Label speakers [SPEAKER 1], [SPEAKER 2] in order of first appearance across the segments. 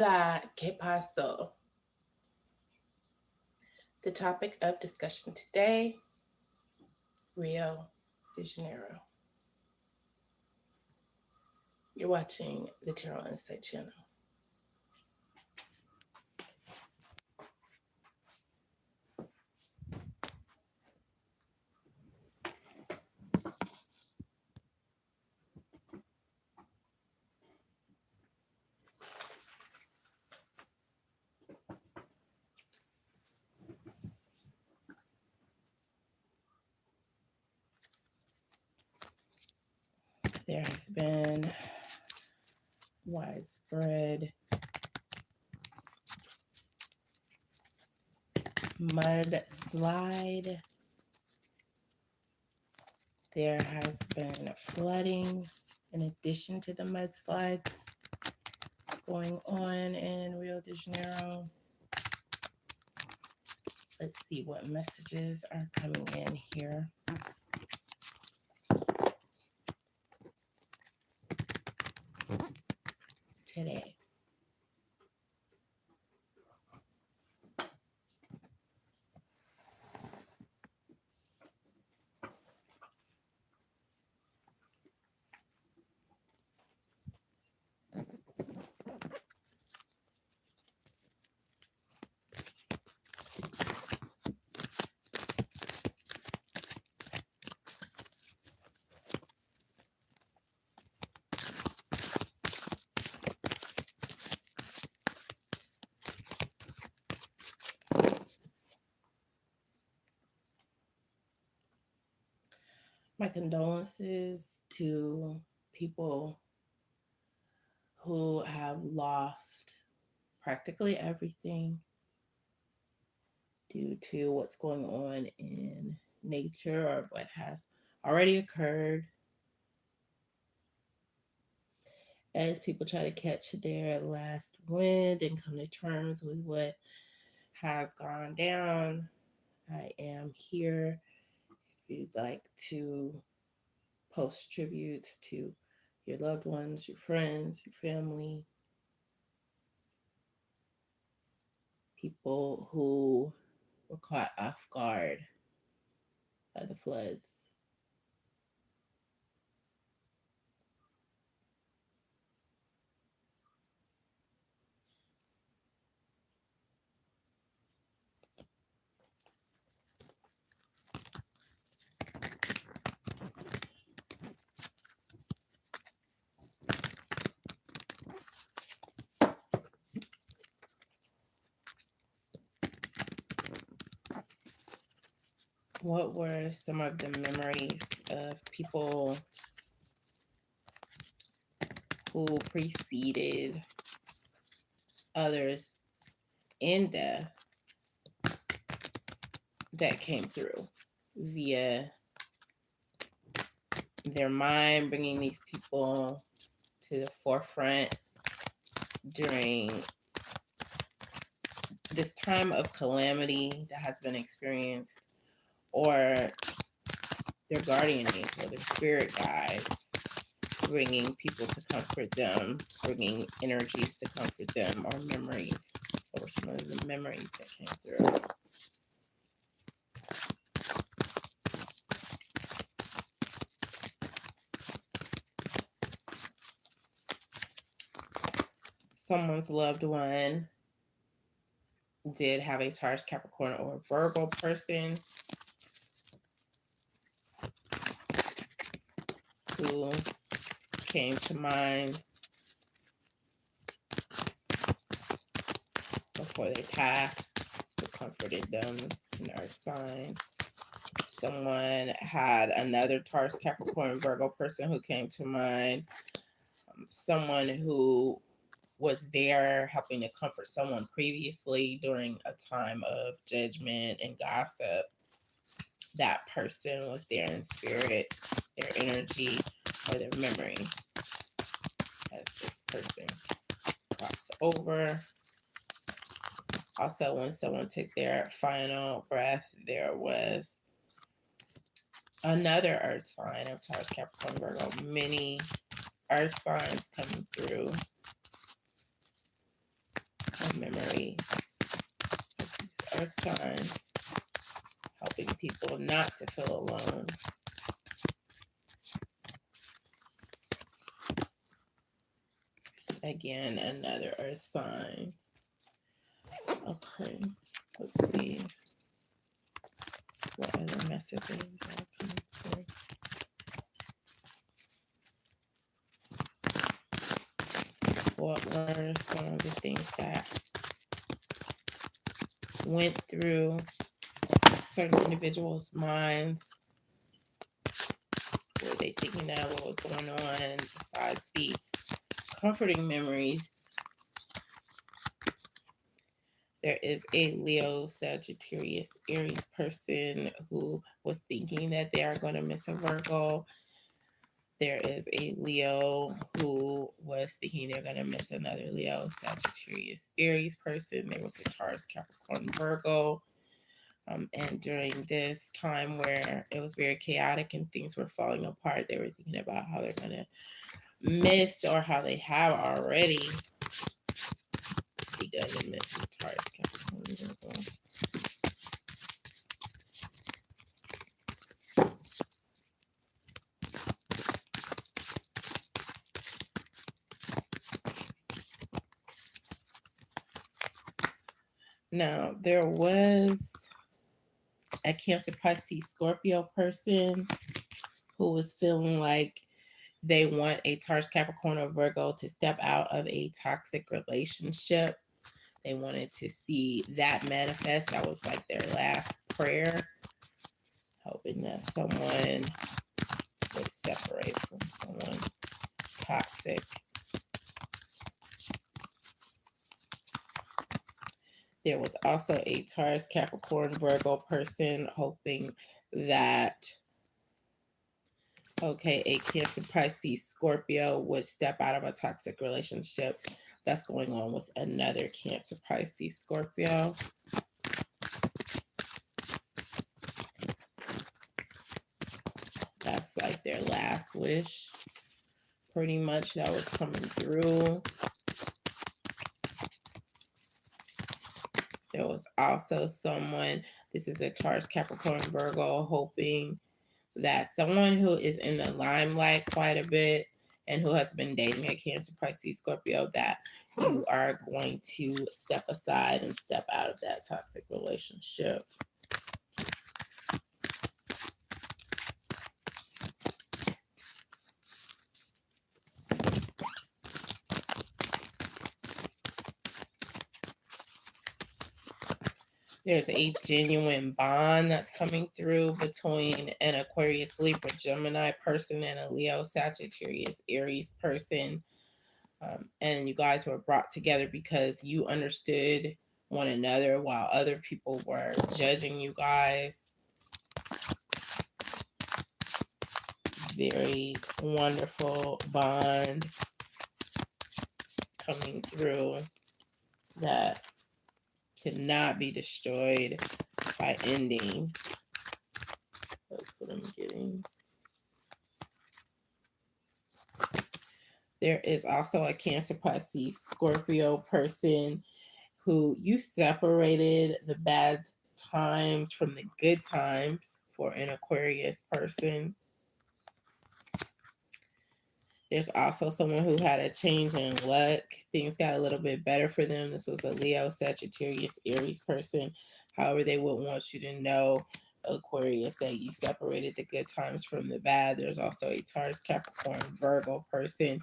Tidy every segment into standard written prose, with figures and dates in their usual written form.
[SPEAKER 1] Hola, ¿qué pasó? The topic of discussion today, Rio de Janeiro. You're watching the Tarot Insight channel. There has been widespread mudslide. There has been flooding in addition to the mudslides going on in Rio de Janeiro. Let's see what messages are coming in here today. My condolences to people who have lost practically everything due to what's going on in nature or what has already occurred, as people try to catch their last wind and come to terms with what has gone down. I am here if you'd like to post tributes to your loved ones, your friends, your family, people who were caught off guard by the floods. What were some of the memories of people who preceded others in death that came through via their mind, bringing these people to the forefront during this time of calamity that has been experienced, or their guardian angel, their spirit guides, bringing people to comfort them, bringing energies to comfort them, or memories, or some of the memories that came through. Someone's loved one did have a Taurus, Capricorn, or Virgo person who came to mind before they passed, who comforted them, an earth sign. Someone had another Taurus, Capricorn, Virgo person who came to mind. Someone who was there helping to comfort someone previously during a time of judgment and gossip. That person was there in spirit, their energy, or their memory as this person crossed over. Also, when someone took their final breath, there was another earth sign of Taurus, Capricorn, Virgo. Many earth signs coming through. memories of these earth signs, helping people not to feel alone. Again, another earth sign. Okay, let's see what other messages are coming through. What were some of the things that went through certain individuals' minds? What were they thinking of? What was going on besides the comforting memories? There is a Leo, Sagittarius, Aries person who was thinking that they are going to miss a Virgo. There is a Leo who was thinking they're going to miss another Leo, Sagittarius, Aries person. There was a Taurus, Capricorn, Virgo. And during this time where it was very chaotic and things were falling apart, they were thinking about how they're going to miss, or how they have already begun to miss the Taurus, Capricorn, Virgo. Now, there was a Cancer, Pisces, Scorpio person who was feeling like they want a Taurus, Capricorn, or Virgo to step out of a toxic relationship. They wanted to see that manifest. That was like their last prayer, hoping that someone would separate from someone toxic. There was also a Taurus, Capricorn, Virgo person hoping that, okay, a Cancer, Pisces, Scorpio would step out of a toxic relationship that's going on with another Cancer, Pisces, Scorpio. That's like their last wish, pretty much, that was coming through. There was also someone, this is a Taurus, Capricorn, Virgo, hoping that someone who is in the limelight quite a bit and who has been dating a Cancer, Pisces, Scorpio, that you are going to step aside and step out of that toxic relationship. There's a genuine bond that's coming through between an Aquarius, Libra, Gemini person and a Leo, Sagittarius, Aries person. And you guys were brought together because you understood one another while other people were judging you guys. Very wonderful bond coming through that cannot be destroyed by ending. That's what I'm getting. There is also a Cancer, Pisces, Scorpio person who you separated the bad times from the good times for an Aquarius person. There's also someone who had a change in luck. Things got a little bit better for them. This was a Leo, Sagittarius, Aries person. However, they would want you to know, Aquarius, that you separated the good times from the bad. There's also a Taurus, Capricorn, Virgo person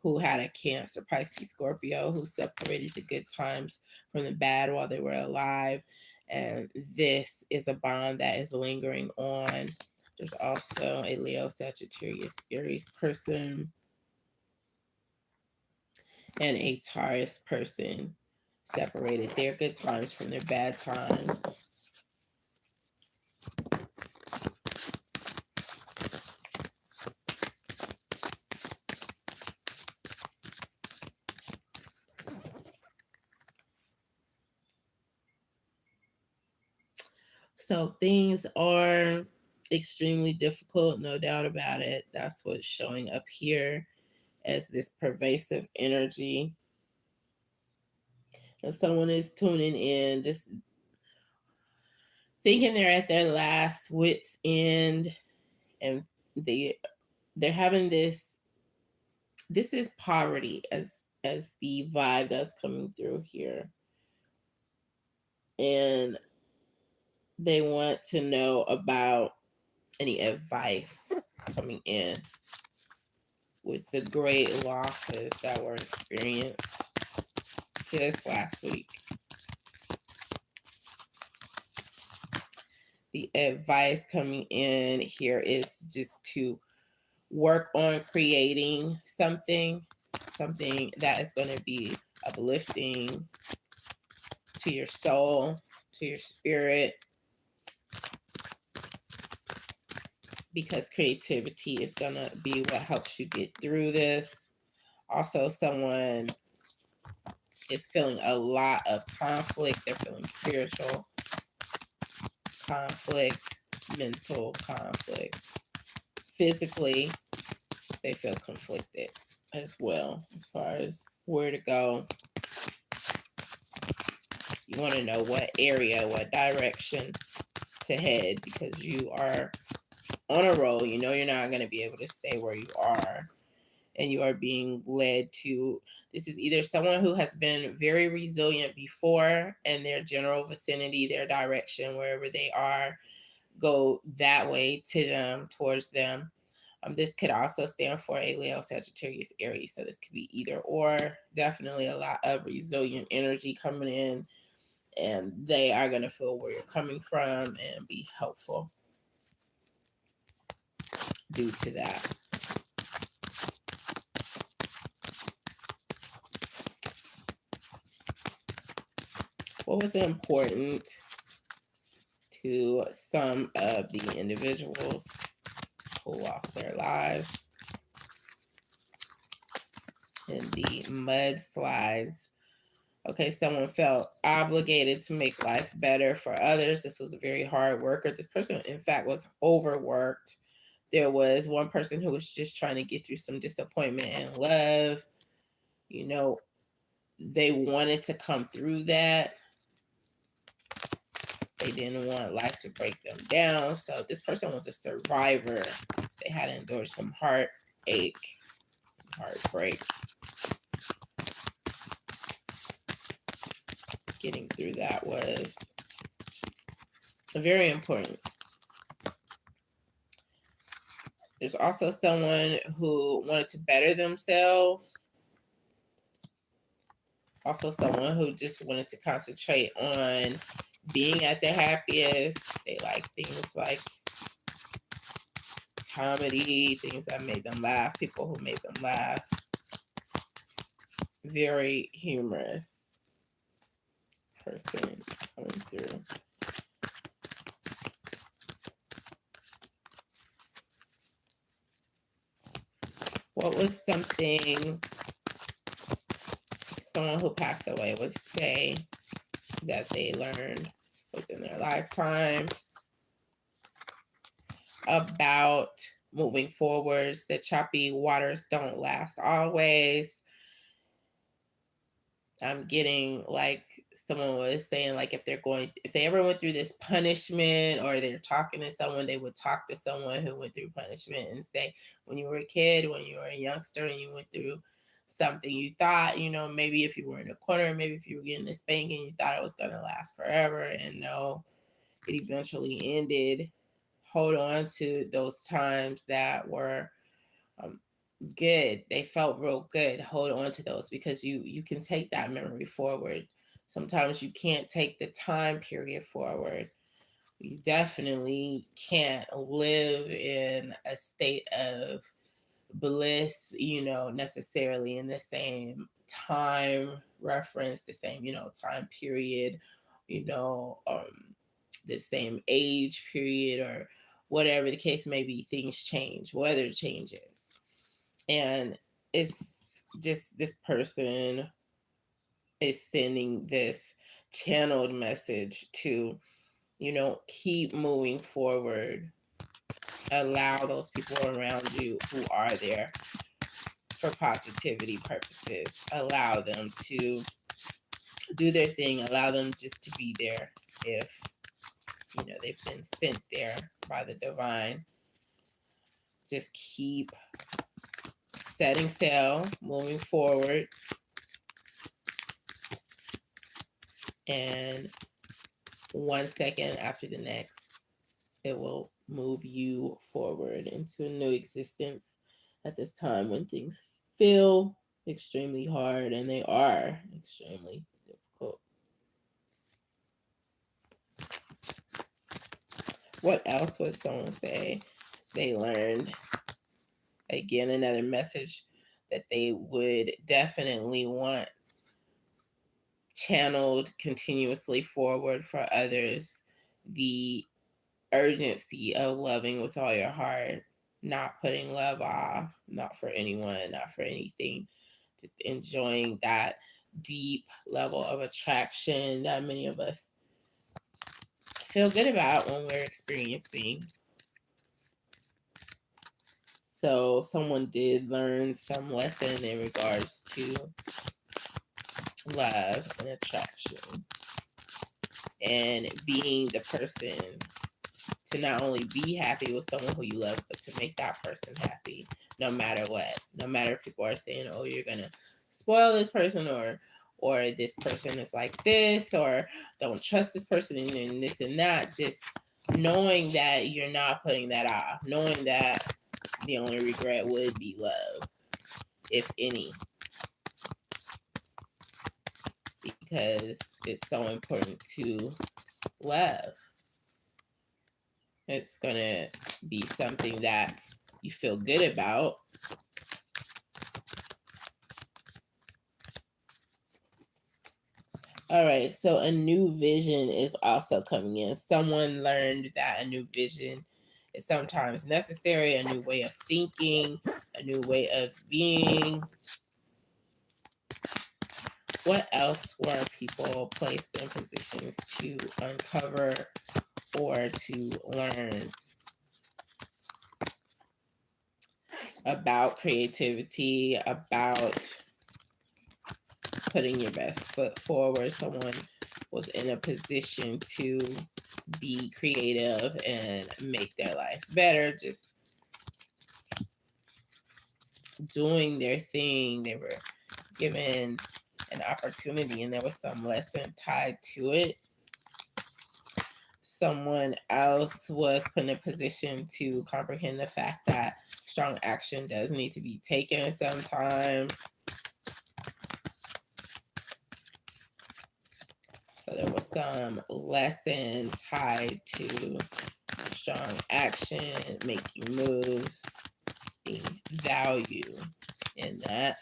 [SPEAKER 1] who had a Cancer, Pisces, Scorpio, who separated the good times from the bad while they were alive. And this is a bond that is lingering on. There's also a Leo, Sagittarius, Aries person and a Taurus person separated their good times from their bad times. So things are extremely difficult, no doubt about it. That's what's showing up here as this pervasive energy. If someone is tuning in, just thinking they're at their last wit's end, and they're having this is poverty as the vibe that's coming through here. And they want to know about any advice coming in with the great losses that were experienced just last week. The advice coming in here is just to work on creating something that is going to be uplifting to your soul, to your spirit, because creativity is going to be what helps you get through this. Also, someone is feeling a lot of conflict. They're feeling spiritual conflict, mental conflict. Physically, they feel conflicted as well as far as where to go. You want to know what area, what direction to head, because you are on a roll. You know you're not going to be able to stay where you are, and you are being led to, this is either someone who has been very resilient before, and their general vicinity, their direction, wherever they are, go that way to them, towards them. This could also stand for a Leo, Sagittarius, Aries. So this could be either or. Definitely a lot of resilient energy coming in, and they are going to feel where you're coming from and be helpful due to that. What was important to some of the individuals who lost their lives in the mudslides? Okay, someone felt obligated to make life better for others. This was a very hard worker. This person, in fact, was overworked. There was one person who was just trying to get through some disappointment and love. You know, they wanted to come through that. They didn't want life to break them down. So this person was a survivor. They had endured some heartache, some heartbreak. Getting through that was very important. There's also someone who wanted to better themselves. Also someone who just wanted to concentrate on being at their happiest. They like things like comedy, things that made them laugh, people who made them laugh. Very humorous person coming through. What was something someone who passed away would say that they learned within their lifetime about moving forwards? The choppy waters don't last always. I'm getting like someone was saying, like if they ever went through this punishment, or they're talking to someone, they would talk to someone who went through punishment and say, when you were a kid, when you were a youngster and you went through something, you thought, maybe if you were in a corner, maybe if you were getting a spanking, you thought it was going to last forever. And no, it eventually ended. Hold on to those times that were good. They felt real good. Hold on to those, because you can take that memory forward. Sometimes you can't take the time period forward. You definitely can't live in a state of bliss, necessarily in the same time reference, the same, time period, the same age period, or whatever the case may be. Things change, weather changes. And it's just, this person is sending this channeled message to, keep moving forward. Allow those people around you who are there for positivity purposes, allow them to do their thing. Allow them just to be there if, they've been sent there by the divine. Just keep setting sail, moving forward, and one second after the next, it will move you forward into a new existence at this time when things feel extremely hard, and they are extremely difficult. What else would someone say they learned? Again, another message that they would definitely want channeled continuously forward for others. The urgency of loving with all your heart, not putting love off, not for anyone, not for anything, just enjoying that deep level of attraction that many of us feel good about when we're experiencing. So someone did learn some lesson in regards to love and attraction and being the person to not only be happy with someone who you love, but to make that person happy no matter what. No matter if people are saying, oh, you're going to spoil this person, or this person is like this, or don't trust this person, and this and that. Just knowing that you're not putting that off, knowing that the only regret would be love, if any. Because it's so important to love. It's going to be something that you feel good about. All right, so a new vision is also coming in. Someone learned that a new vision is sometimes necessary, a new way of thinking, a new way of being. What else were people placed in positions to uncover or to learn about creativity, about putting your best foot forward? Someone was in a position to be creative and make their life better, just doing their thing. They were given an opportunity and there was some lesson tied to it. Someone else was put in a position to comprehend the fact that strong action does need to be taken sometimes. So there was some lesson tied to strong action, making moves, being value in that.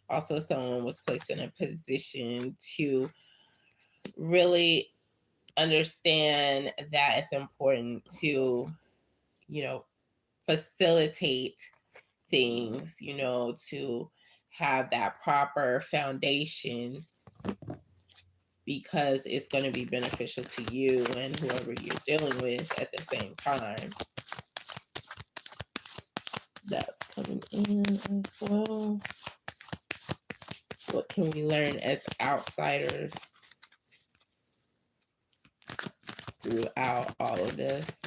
[SPEAKER 1] Also, someone was placed in a position to really understand that it's important to, facilitate things, to have that proper foundation, because it's going to be beneficial to you and whoever you're dealing with at the same time. That's coming in as well. What can we learn as outsiders throughout all of this?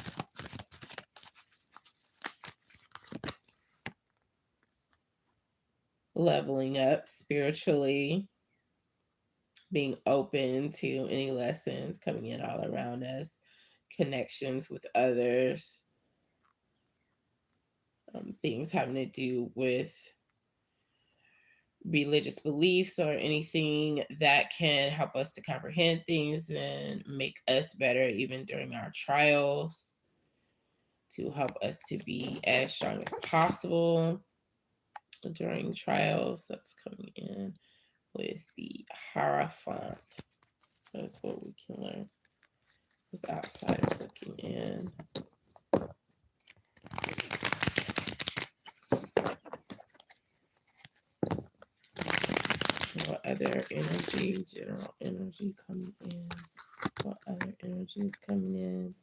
[SPEAKER 1] Leveling up spiritually, being open to any lessons coming in all around us, connections with others, things having to do with religious beliefs or anything that can help us to comprehend things and make us better even during our trials, to help us to be as strong as possible during trials. That's coming in with the Hierophant. That's what we can learn as outsiders looking in. What other energy, general energy coming in? What other energy is coming in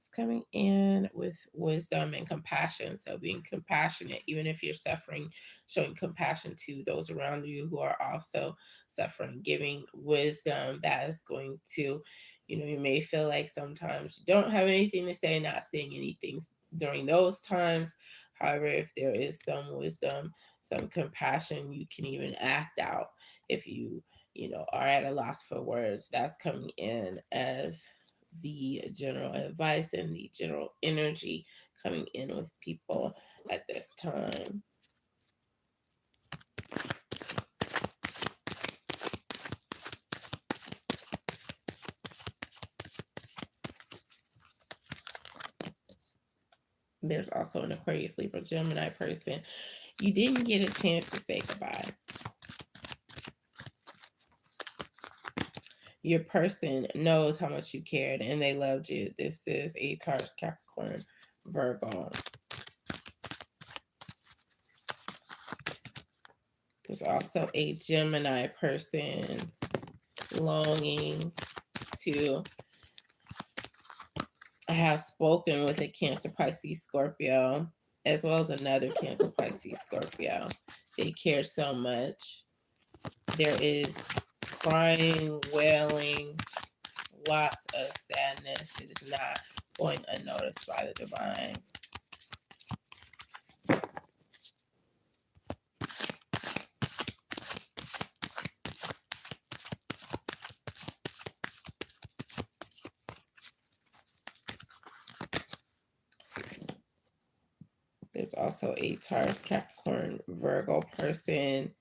[SPEAKER 1] It's coming in with wisdom and compassion. So being compassionate, even if you're suffering, showing compassion to those around you who are also suffering, giving wisdom that is going to, you may feel like sometimes you don't have anything to say, not saying anything during those times. However, if there is some wisdom, some compassion, you can even act out if you are at a loss for words. That's coming in as the general advice and the general energy coming in with people at this time. There's also an Aquarius, Libra, Gemini person. You didn't get a chance to say goodbye. Your person knows how much you cared and they loved you. This is a Taurus, Capricorn, Virgo. There's also a Gemini person longing to have spoken with a Cancer, Pisces, Scorpio, as well as another Cancer, Pisces, Scorpio. They care so much. There is crying, wailing, lots of sadness. It is not going unnoticed by the divine. There's also a Taurus, Capricorn, Virgo person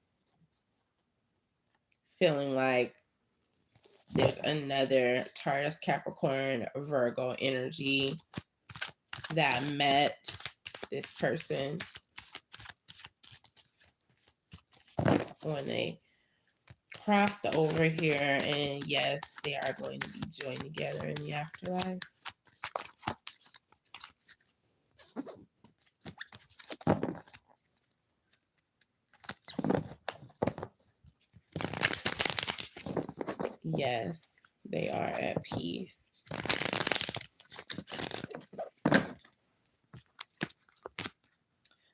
[SPEAKER 1] feeling like there's another Taurus, Capricorn, Virgo energy that met this person when they crossed over here, and yes, they are going to be joined together in the afterlife. Yes, they are at peace.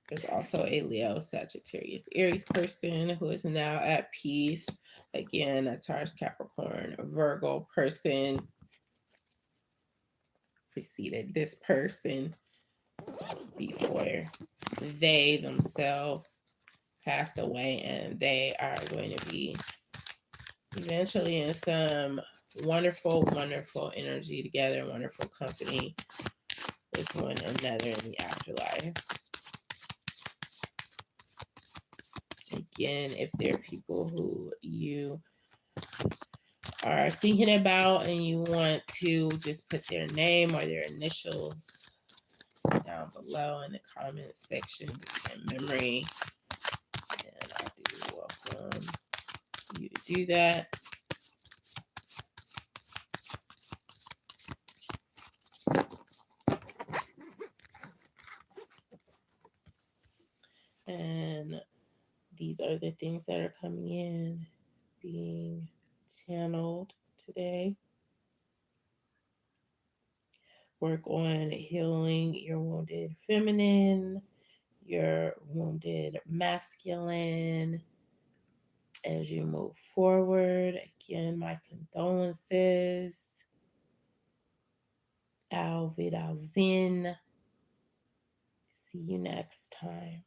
[SPEAKER 1] There's also a Leo, Sagittarius, Aries person who is now at peace. Again, a Taurus, Capricorn, Virgo person preceded this person before they themselves passed away, and they are going to be eventually in some wonderful, wonderful energy together, wonderful company with one another in the afterlife. Again, if there are people who you are thinking about and you want to just put their name or their initials down below in the comment section, just in memory, and I do welcome you to do that. And these are the things that are coming in, being channeled today. Work on healing your wounded feminine, your wounded masculine as you move forward. Again, my condolences. Auf Wiedersehen. See you next time.